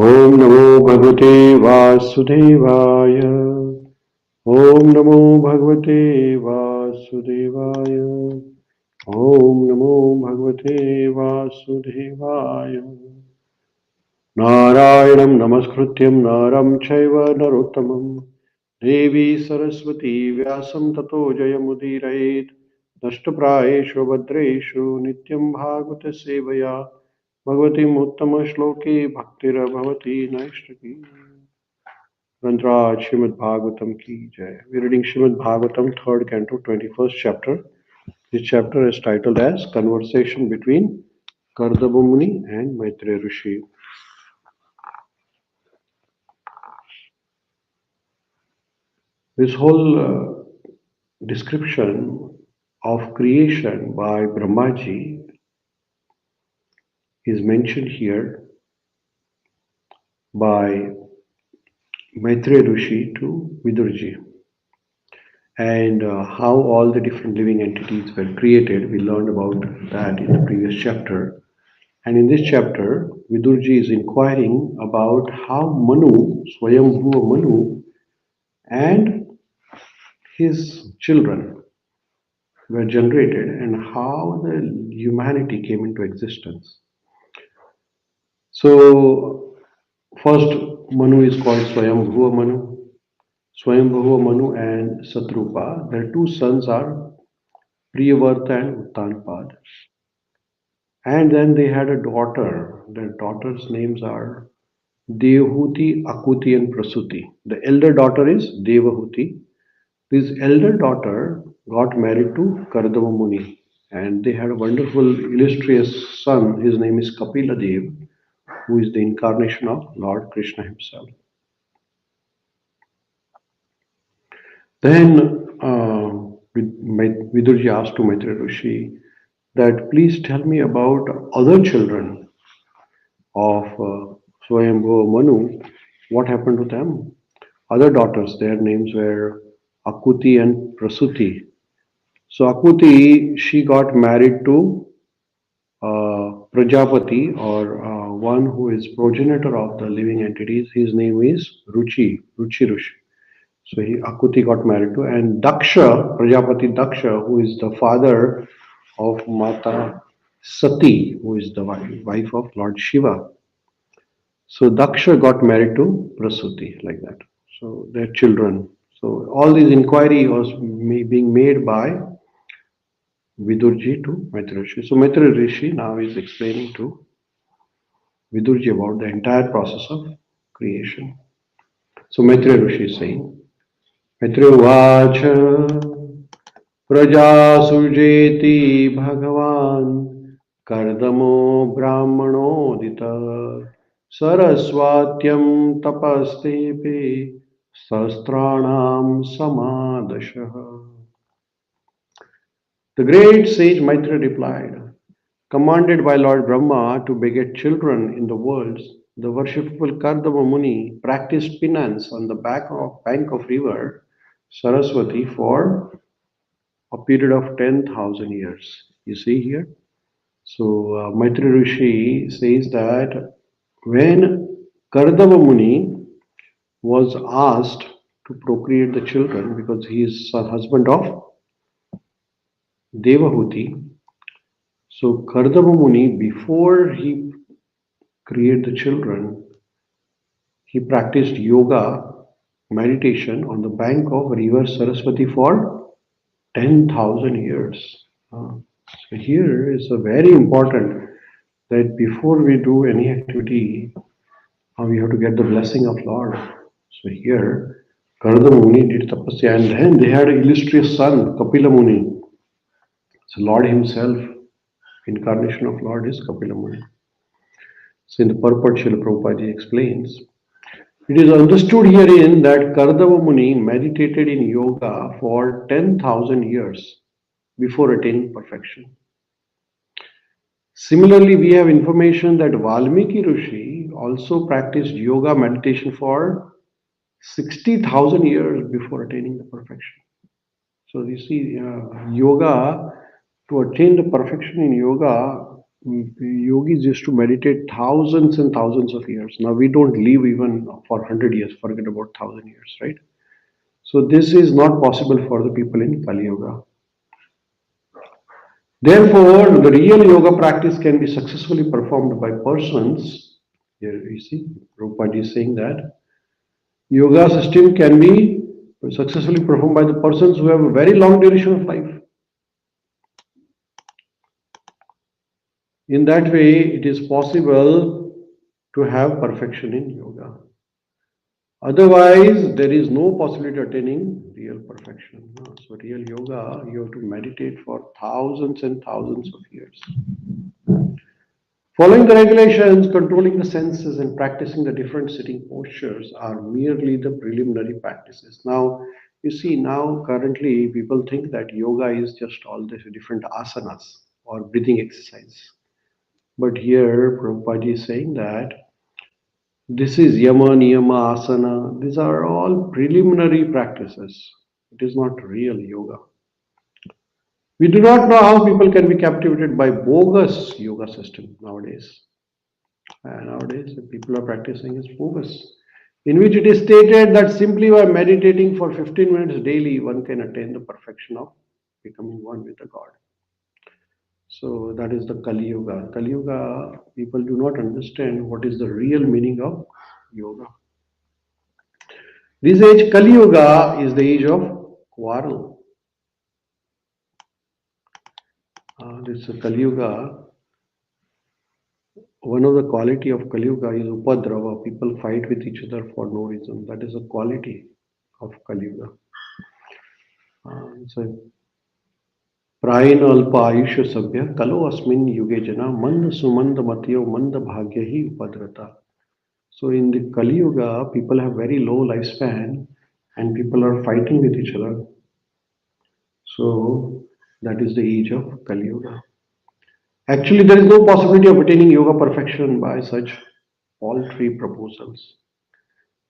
Om Namo Bhagavate Vasudevaya. Om Namo Bhagavate Vasudevaya. Om Namo Bhagavate Vasudevaya. Narayanam Namaskrutyam Naram Chaiva Narottamam Devi Saraswati Vyasam Tato Jayamudirayet Nashtaprayeshu Bhadreshu Nityam Bhagavata Sevaya Bhagavatim Uttama Shloke Bhaktira Bhavati Naishtaki. Rantraj Śrīmad-Bhāgavatam ki jai. We're reading Śrīmad-Bhāgavatam, 3rd canto, 21st chapter. This chapter is titled as Conversation between Kardama Muni and Maitreya Rishi. This whole description of creation by Brahmaji is mentioned here by Maitreya Rishi to Vidurji. And how all the different living entities were created, we learned about that in the previous chapter. And in this chapter, Vidurji is inquiring about how Manu, Swayambhuva Manu, and his children were generated and how the humanity came into existence. So, first Manu is called Swayambhuva Manu. Swayambhuva Manu and Satrupa, their two sons are Priyavarta and Uttanpad. And then they had a daughter. Their daughters' names are Devahuti, Akuti, and Prasuti. The elder daughter is Devahuti. This elder daughter got married to Kardama Muni, and they had a wonderful, illustrious son. His name is Kapila Dev, who is the incarnation of Lord Krishna himself. Then Vidurji asked to Maitreya Rishi that please tell me about other children of Swayambhuva Manu. What happened to them? Other daughters, their names were Akuti and Prasuti. So Akuti, she got married to Prajapati, or one who is progenitor of the living entities. His name is Ruchi Rishi. So Akuti got married to, and Daksha, Prajapati Daksha, who is the father of Mata Sati, who is the wife of Lord Shiva. So Daksha got married to Prasuti, like that. So their children. So all these inquiry was being made by Vidurji to Maitreya Rishi. So Maitreya Rishi now is explaining to Vidurji about the entire process of creation. So Maitreya Rishi is saying, Maitreya Vacha Praja Sujeti Bhagavan Kardamo Brahmano Dita Saraswatyam Tapastepe Sastranam Samadashaha. The great sage Maitreya replied, commanded by Lord Brahma to beget children in the worlds, the worshipful Kardama Muni practiced penance on the bank of river Saraswati for a period of 10,000 years. You see here? So Maitreya Rishi says that when Kardama Muni was asked to procreate the children, because he is the husband of Devahuti, so Kardama Muni, before he created the children, he practiced yoga, meditation on the bank of river Saraswati for 10,000 years. So here is a very important that before we do any activity, we have to get the blessing of Lord. So here, Kardama Muni did tapasya, and then they had an illustrious son, Kapila Muni. So Lord himself, incarnation of Lord is Kapila Muni. So in the purport, Srila Prabhupada explains, it is understood herein that Kardama Muni meditated in yoga for 10,000 years before attaining perfection. Similarly, we have information that Valmiki Rishi also practiced yoga meditation for 60,000 years before attaining the perfection. So you see, yoga, to attain the perfection in yoga, Yogis used to meditate thousands and thousands of years. Now we don't live even for 100 years, forget about 1,000 years, right? So this is not possible for the people in Kali Yuga. Therefore, the real yoga practice can be successfully performed by persons. Here you see, Prabhupada is saying that yoga system can be successfully performed by the persons who have a very long duration of life. In that way, it is possible to have perfection in yoga. Otherwise, there is no possibility of attaining real perfection. So, real yoga, you have to meditate for thousands and thousands of years. Following the regulations, controlling the senses, and practicing the different sitting postures are merely the preliminary practices. Now, you see, now currently people think that yoga is just all these different asanas or breathing exercise. But here, Prabhupada is saying that this is yama, niyama, asana. These are all preliminary practices. It is not real yoga. We do not know how people can be captivated by bogus yoga system nowadays. And nowadays, the people are practicing is bogus, in which it is stated that simply by meditating for 15 minutes daily, one can attain the perfection of becoming one with the God. So that is the Kali Yuga. Kali Yuga, people do not understand what is the real meaning of yoga. This age, Kali Yuga, is the age of quarrel. This Kali Yuga, one of the quality of Kali Yuga is upadrava. People fight with each other for no reason. That is a quality of Kali Yuga. So, प्रायेण अल्प आयुष्य सभ्य कलो अस्मिन् युगे जना मंद सुमंद मतियो मंद भाग्य ही उपद्रता. So in the Kali Yuga, people have very low lifespan and people are fighting with each other. So that is the age of Kali Yuga. Actually, there is no possibility of attaining yoga perfection by such paltry proposals.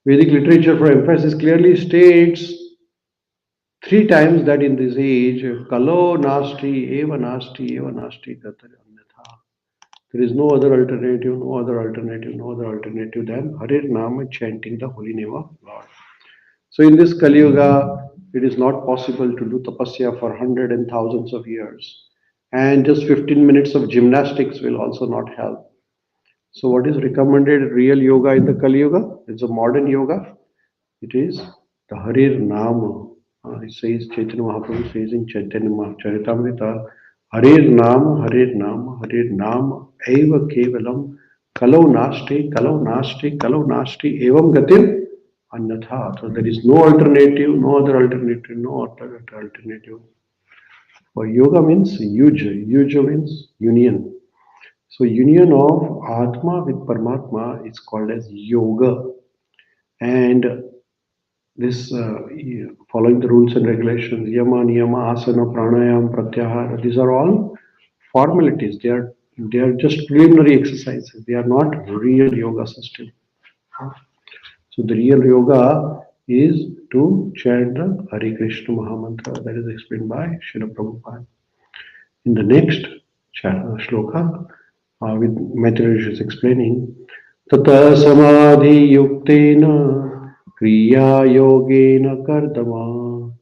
Vedic literature for emphasis clearly states 3 times that in this age, kalo nasti, eva nasti, eva nasti, tathar anyatha. There is no other alternative, no other alternative, no other alternative than Harir Nama, chanting the holy name of Lord. So in this Kali Yuga, it is not possible to do tapasya for hundreds and thousands of years. And just 15 minutes of gymnastics will also not help. So what is recommended real yoga in the Kali Yuga? It's a modern yoga. It is the Harir Nama. It says, Chaitanya Mahaprabhu says in Chaitanya Charitamrita, Harir Nama, Harir Nama, Harir Nama, Eva Kevalam, Kalau Nasti, Kalau Nasti, Kalau Nasti, Evam Gatir, Anyatha. So there is no alternative, no other alternative, no other alternative. For yoga means yuja. Yuja means union. So union of Atma with Paramatma is called as yoga. And this following the rules and regulations, yama, niyama, asana, pranayam, pratyahara, these are all formalities. They are just preliminary exercises. They are not real yoga system. So the real yoga is to chant the Hare Krishna Mahamantra. That is explained by Srila Prabhupada. In the next shloka, with Maitreya is explaining, Tata samadhi yuktena kriya yogena kardama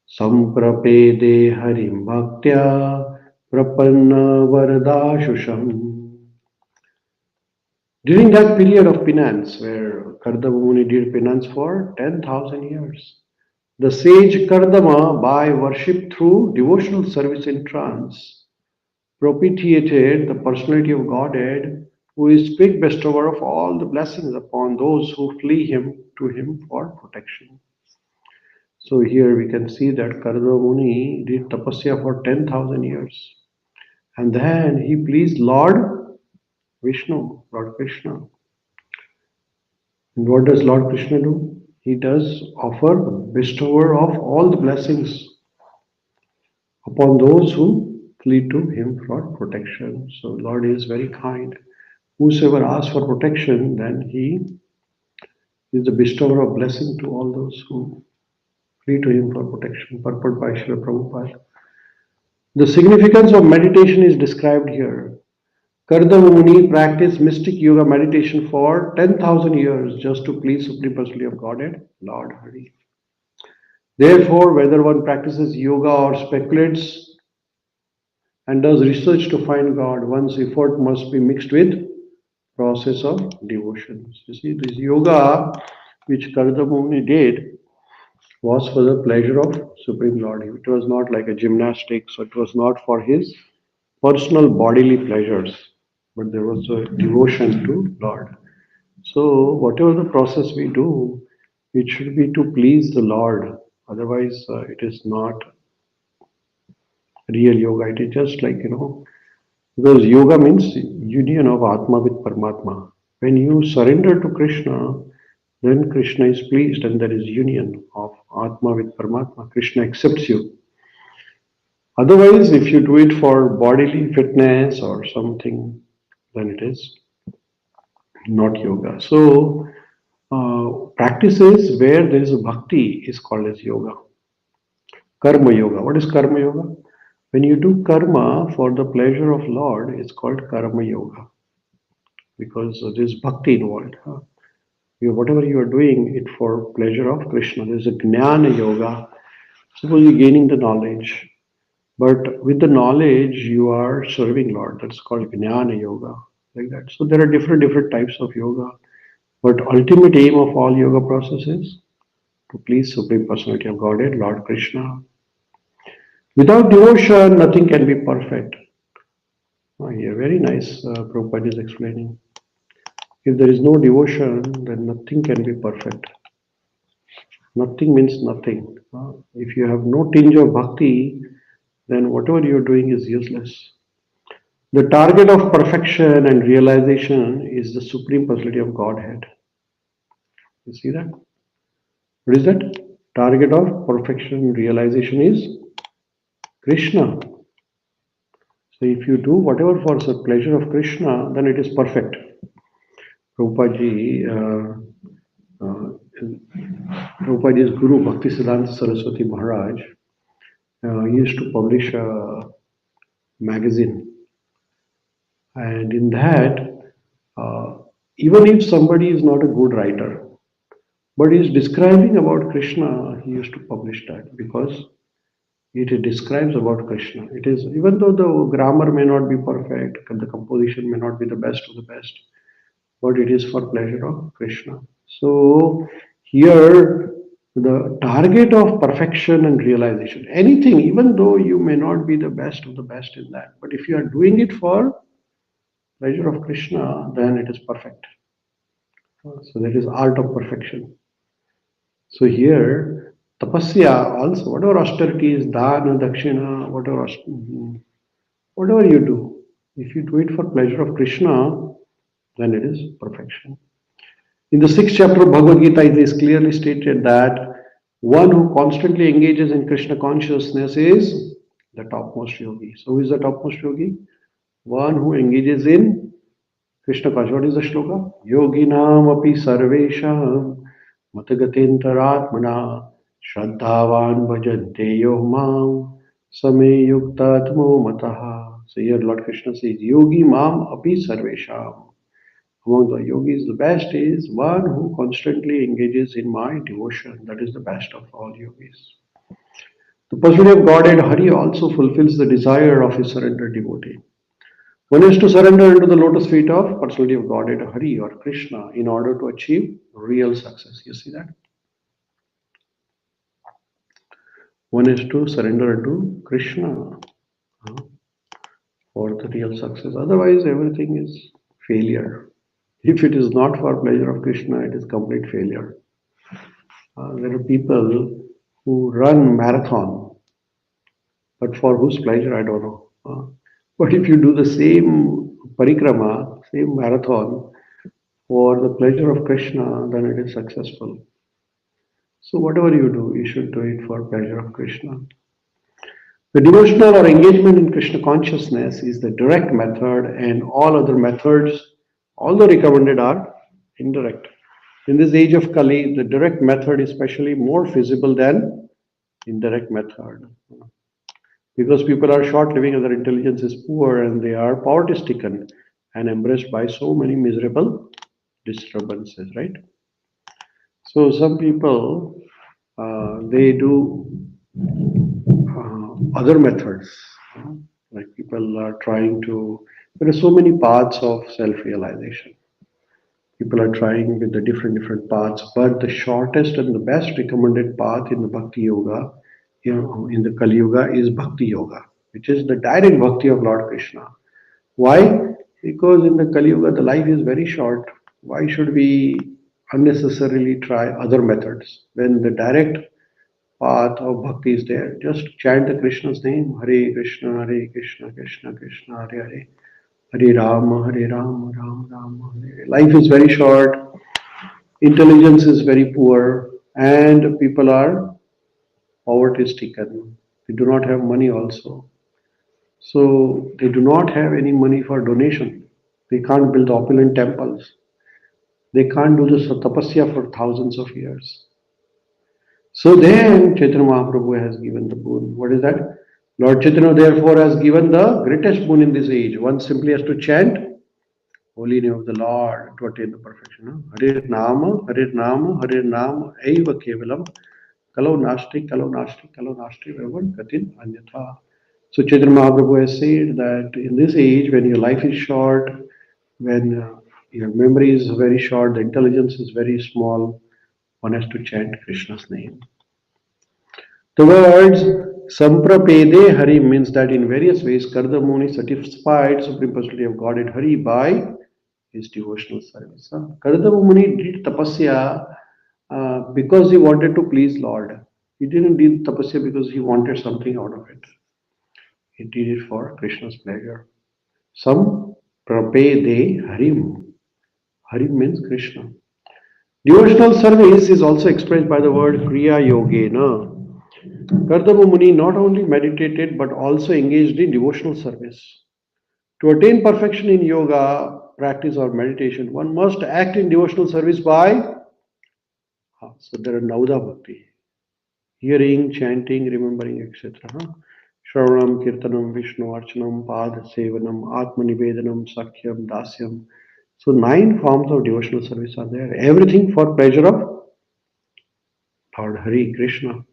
samprapede harim bhaktya prapanna varadashusham. During that period of penance, where Kardama Muni did penance for 10,000 years, the sage Kardama, by worship through devotional service in trance, propitiated the personality of Godhead, who is quick bestower of all the blessings upon those who flee to him for protection. So here we can see that Kardama Muni did tapasya for 10,000 years. And then he pleased Lord Vishnu, Lord Krishna. And what does Lord Krishna do? He does offer bestower of all the blessings upon those who flee to him for protection. So Lord is very kind. Whosoever asks for protection, then he is the bestower of blessing to all those who flee to him for protection. Purport by Srila Prabhupada. The significance of meditation is described here. Kardama Muni practiced mystic yoga meditation for 10,000 years just to please Supreme Personality of Godhead, Lord Hari. Therefore, whether one practices yoga or speculates and does research to find God, one's effort must be mixed with process of devotion. You see, this yoga which Kardama Muni did was for the pleasure of Supreme Lord. It was not like a gymnastics, so it was not for his personal bodily pleasures, but there was a devotion to Lord. So whatever the process we do, it should be to please the Lord. Otherwise, it is not real yoga. It is just like, because yoga means union of Atma with Paramatma. When you surrender to Krishna, then Krishna is pleased and there is union of Atma with Paramatma. Krishna accepts you. Otherwise, if you do it for bodily fitness or something, then it is not yoga. So, practices where there is a bhakti is called as yoga. Karma yoga. What is karma yoga? When you do karma for the pleasure of Lord, it's called karma yoga because there is bhakti involved. Whatever you are doing it for pleasure of Krishna. There is a jnana yoga. Suppose you're gaining the knowledge, but with the knowledge you are serving Lord. That's called jnana yoga, like that. So there are different types of yoga, but ultimate aim of all yoga process is to please Supreme Personality of Godhead, Lord Krishna. Without devotion, nothing can be perfect. Here, very nice. Prabhupada is explaining. If there is no devotion, then nothing can be perfect. Nothing means nothing. If you have no tinge of bhakti, then whatever you are doing is useless. The target of perfection and realization is the Supreme Personality of Godhead. You see that? What is that? Target of perfection and realization is Krishna. So if you do whatever for the pleasure of Krishna, then it is perfect. Prabhupada's Guru Bhaktisiddhanta Saraswati Maharaj used to publish a magazine, and in that, even if somebody is not a good writer, but is describing about Krishna, he used to publish that because it describes about Krishna. It is, even though the grammar may not be perfect, the composition may not be the best of the best, but it is for pleasure of Krishna. So here the target of perfection and realization, anything, even though you may not be the best of the best in that, but if you are doing it for pleasure of Krishna, then it is perfect. So that is art of perfection. So here tapasya also, whatever austerity is, dana, dakshina, whatever you do, if you do it for pleasure of Krishna, then it is perfection. In the 6th chapter of Bhagavad Gita, it is clearly stated that one who constantly engages in Krishna consciousness is the topmost yogi. So who is the topmost yogi? One who engages in Krishna consciousness. What is the shloka? Yoginam api sarvesham matagatentaratmana shraddhavan bhajante yo mam same yuktatmo mataha. So here Lord Krishna says, Yogi mam api sarvesham. Among the yogis, the best is one who constantly engages in my devotion. That is the best of all yogis. The personality of Godhead Hari also fulfills the desire of his surrendered devotee. One is to surrender into the lotus feet of personality of Godhead Hari or Krishna in order to achieve real success. You see that? One is to surrender into Krishna for the real success. Otherwise, everything is failure. If it is not for pleasure of Krishna, it is complete failure. There are people who run marathon, but for whose pleasure, I don't know. But if you do the same parikrama, same marathon, for the pleasure of Krishna, then it is successful. So whatever you do, you should do it for pleasure of Krishna. The devotional or engagement in Krishna consciousness is the direct method, and all other methods, although recommended, are indirect. In this age of Kali, the direct method is especially more feasible than indirect method. Because people are short living and their intelligence is poor and they are poverty stricken. and embraced by so many miserable disturbances, right? So some people they do other methods. Like people are trying to. There are so many paths of self-realization. People are trying with the different paths, but the shortest and the best recommended path in the Bhakti Yoga, in the Kali Yuga, is Bhakti Yoga, which is the direct bhakti of Lord Krishna. Why? Because in the Kali Yuga, the life is very short. Why should we unnecessarily try other methods when the direct path of bhakti is there? Just chant the Krishna's name, Hare Krishna, Krishna Krishna, Hare Hare. Hare Rama, Hare Rama, Rama Rama, Hare Hare. Life is very short, intelligence is very poor, and people are poverty stricken. They do not have money also. So they do not have any money for donation. They can't build opulent temples. They can't do the tapasya for thousands of years. So then Chaitanya Mahaprabhu has given the boon. What is that? Lord Chaitanya therefore has given the greatest boon in this age. One simply has to chant holy name of the Lord to attain the perfection. Hare Nama, Hare Nama, Hare Nama, Eva Kevalam, Kalo Nasti, Kalo Nasti, Kalo Nasti, Vavan Katin Anyatha. So Chaitanya Mahaprabhu has said that in this age, when your life is short, when your memory is very short, the intelligence is very small, one has to chant Krishna's name. The words Samprapede Hari means that in various ways Kardama Muni satisfied Supreme Personality of Godhead Hari by his devotional service. Kardama Muni did tapasya because he wanted to please Lord. He didn't do tapasya because he wanted something out of it. He did it for Krishna's pleasure. Samprapede Harim. Harim means Krishna. Devotional service is also expressed by the word Kriya Yogena. Kardama Muni not only meditated but also engaged in devotional service. To attain perfection in yoga, practice or meditation, one must act in devotional service by, so there are Nauda Bhakti, hearing, chanting, remembering, etc. Shravanam, Kirtanam, Vishnu, Archanam, Pad, Sevanam, Atmanivedanam, Sakhyam, Dasyam. So 9 forms of devotional service are there. Everything for pleasure of Lord Hari Krishna.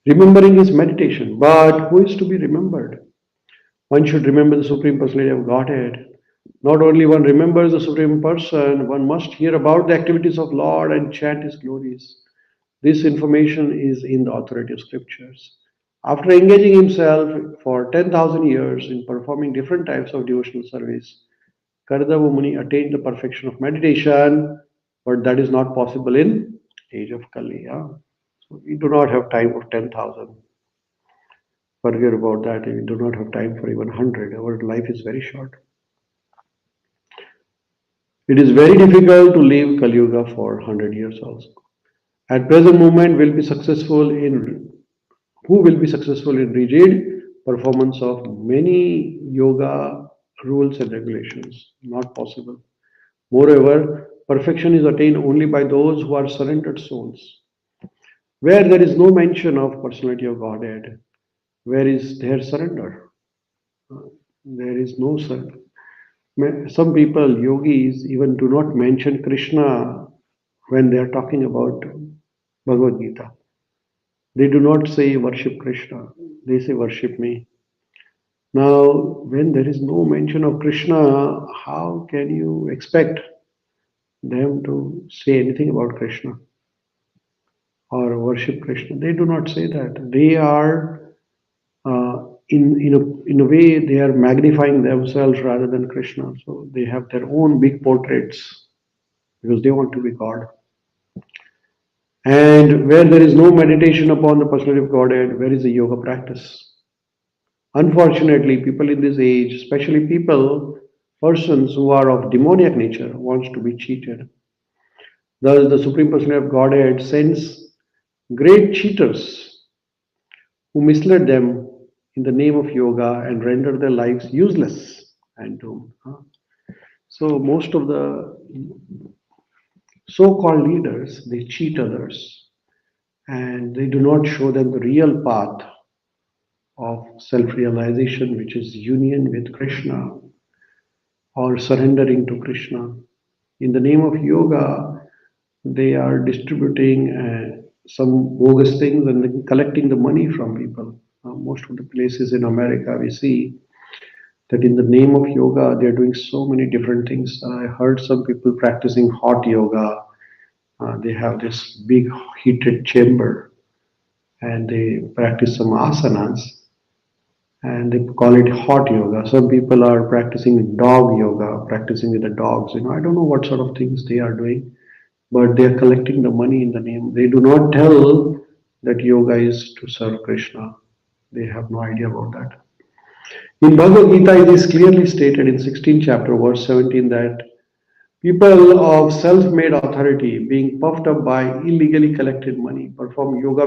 Remembering is meditation, but who is to be remembered? One should remember the Supreme Personality of Godhead. Not only one remembers the Supreme Person, one must hear about the activities of Lord and chant His glories. This information is in the authoritative scriptures. After engaging himself for 10,000 years in performing different types of devotional service, Kardama Muni attained the perfection of meditation, but that is not possible in age of Kali. So we do not have time of 10,000. Forget about that. We do not have time for even 100. Our life is very short. It is very difficult to live Kali Yuga for 100 years also. At present moment, who will be successful in rigid performance of many yoga rules and regulations? Not possible. Moreover, perfection is attained only by those who are surrendered souls. Where there is no mention of personality of Godhead, where is their surrender? There is no surrender. Some people, yogis, even do not mention Krishna when they are talking about Bhagavad Gita. They do not say worship Krishna, they say worship me. Now, when there is no mention of Krishna, how can you expect them to say anything about Krishna or worship Krishna? They do not say that. They are, in a way, they are magnifying themselves rather than Krishna. So they have their own big portraits because they want to be God. And where there is no meditation upon the personality of Godhead, where is the yoga practice? Unfortunately, people in this age, especially persons who are of demoniac nature, wants to be cheated. Thus, the Supreme Personality of Godhead sends great cheaters who mislead them in the name of yoga and render their lives useless and doomed. So most of the so-called leaders, they cheat others and they do not show them the real path of self-realization, which is union with Krishna. or surrendering to Krishna. In the name of yoga, they are distributing some bogus things and then collecting the money from people. Most of the places in America, we see that in the name of yoga, they're doing so many different things. I heard some people practicing hot yoga. They have this big heated chamber and they practice some asanas and they call it hot yoga. Some people are practicing dog yoga, practicing with the dogs. I don't know what sort of things they are doing, but they are collecting the money in the name. They do not tell that yoga is to serve Krishna. They have no idea about that. In Bhagavad Gita, it is clearly stated in 16th chapter, verse 17, that people of self-made authority, being puffed up by illegally collected money, perform yoga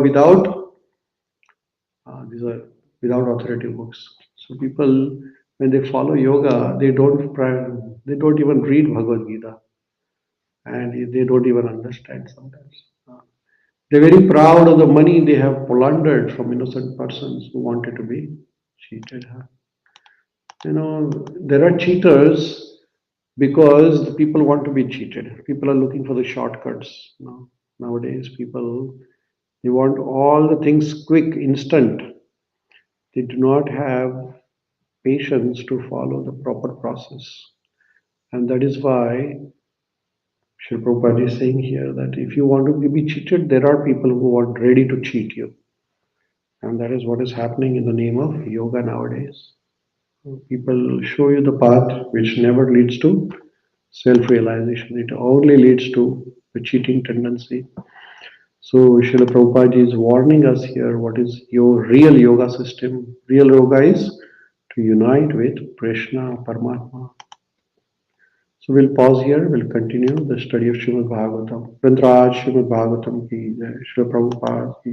these are without authoritative books. So people, when they follow yoga, they don't even read Bhagavad Gita, and they don't even understand sometimes. They're very proud of the money they have plundered from innocent persons who wanted to be cheated. There are cheaters because the people want to be cheated. People are looking for the shortcuts. Nowadays, people, they want all the things quick, instant. They do not have patience to follow the proper process. And that is why Srila Prabhupada is saying here that if you want to be cheated, there are people who are ready to cheat you. And that is what is happening in the name of yoga nowadays. People show you the path which never leads to self-realization. It only leads to the cheating tendency. So Srila Prabhupada is warning us here what is your real yoga system. Real yoga is to unite with Krishna, Paramatma. So we'll pause here, we'll continue the study of Śrīmad-Bhāgavatam. Printraj Śrīmad-Bhāgavatam ki jai, Srila Prabhupada ki